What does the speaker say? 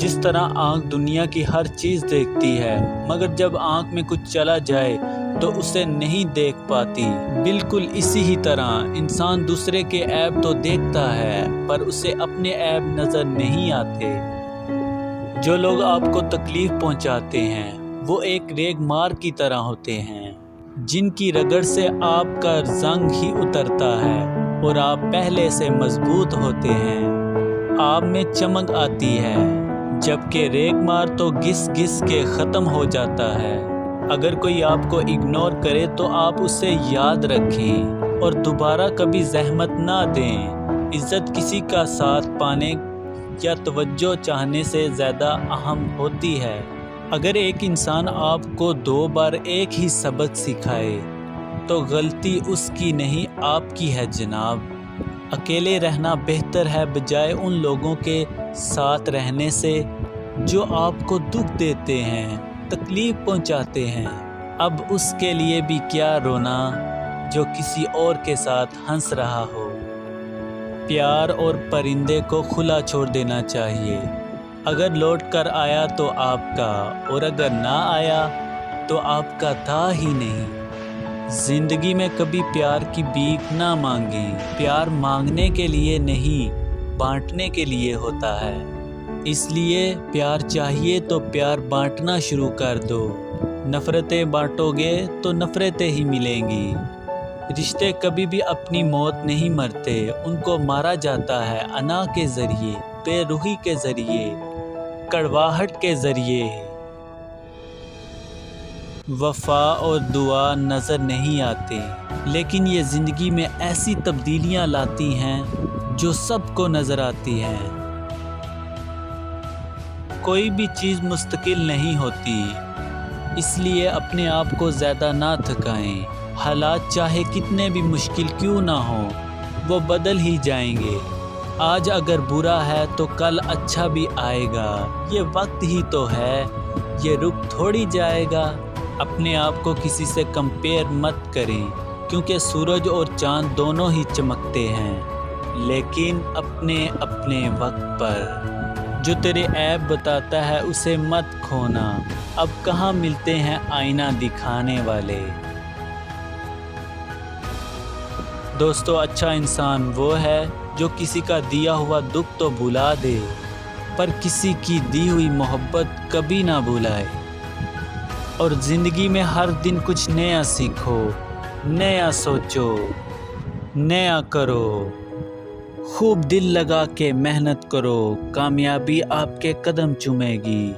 جس طرح آنکھ دنیا کی ہر چیز دیکھتی ہے، مگر جب آنکھ میں کچھ چلا جائے تو اسے نہیں دیکھ پاتی، بالکل اسی ہی طرح انسان دوسرے کے عیب تو دیکھتا ہے پر اسے اپنے عیب نظر نہیں آتے۔ جو لوگ آپ کو تکلیف پہنچاتے ہیں وہ ایک ریگ مار کی طرح ہوتے ہیں، جن کی رگڑ سے آپ کا زنگ ہی اترتا ہے اور آپ پہلے سے مضبوط ہوتے ہیں۔ آپ میں چمک آتی ہے، جبکہ ریگ مار تو گھس گھس کے ختم ہو جاتا ہے۔ اگر کوئی آپ کو اگنور کرے تو آپ اسے یاد رکھیں اور دوبارہ کبھی زحمت نہ دیں۔ عزت کسی کا ساتھ پانے یا توجہ چاہنے سے زیادہ اہم ہوتی ہے۔ اگر ایک انسان آپ کو 2 بار ایک ہی سبق سکھائے تو غلطی اس کی نہیں آپ کی ہے جناب۔ اکیلے رہنا بہتر ہے بجائے ان لوگوں کے ساتھ رہنے سے جو آپ کو دکھ دیتے ہیں، تکلیف پہنچاتے ہیں۔ اب اس کے لیے بھی کیا رونا جو کسی اور کے ساتھ ہنس رہا ہو۔ پیار اور پرندے کو کھلا چھوڑ دینا چاہیے، اگر لوٹ کر آیا تو آپ کا، اور اگر نہ آیا تو آپ کا تھا ہی نہیں۔ زندگی میں کبھی پیار کی بھیک نہ مانگیں، پیار مانگنے کے لیے نہیں بانٹنے کے لیے ہوتا ہے۔ اس لیے پیار چاہیے تو پیار بانٹنا شروع کر دو، نفرتیں بانٹو گے تو نفرتیں ہی ملیں گی۔ رشتے کبھی بھی اپنی موت نہیں مرتے، ان کو مارا جاتا ہے انا کے ذریعے، بے روحی کے ذریعے، کڑواہٹ کے ذریعے۔ وفا اور دعا نظر نہیں آتے، لیکن یہ زندگی میں ایسی تبدیلیاں لاتی ہیں جو سب کو نظر آتی ہیں۔ کوئی بھی چیز مستقل نہیں ہوتی، اس لیے اپنے آپ کو زیادہ نہ تھکائیں۔ حالات چاہے کتنے بھی مشکل کیوں نہ ہوں، وہ بدل ہی جائیں گے۔ آج اگر برا ہے تو کل اچھا بھی آئے گا، یہ وقت ہی تو ہے، یہ رک تھوڑی جائے گا۔ اپنے آپ کو کسی سے کمپیئر مت کریں، کیونکہ سورج اور چاند دونوں ہی چمکتے ہیں، لیکن اپنے اپنے وقت پر۔ جو تیرے عیب بتاتا ہے اسے مت کھونا، اب کہاں ملتے ہیں آئینہ دکھانے والے۔ دوستو، اچھا انسان وہ ہے جو کسی کا دیا ہوا دکھ تو بھلا دے، پر کسی کی دی ہوئی محبت کبھی نہ بھلائے۔ اور زندگی میں ہر دن کچھ نیا سیکھو، نیا سوچو، نیا کرو، خوب دل لگا کے محنت کرو، کامیابی آپ کے قدم چومے گی۔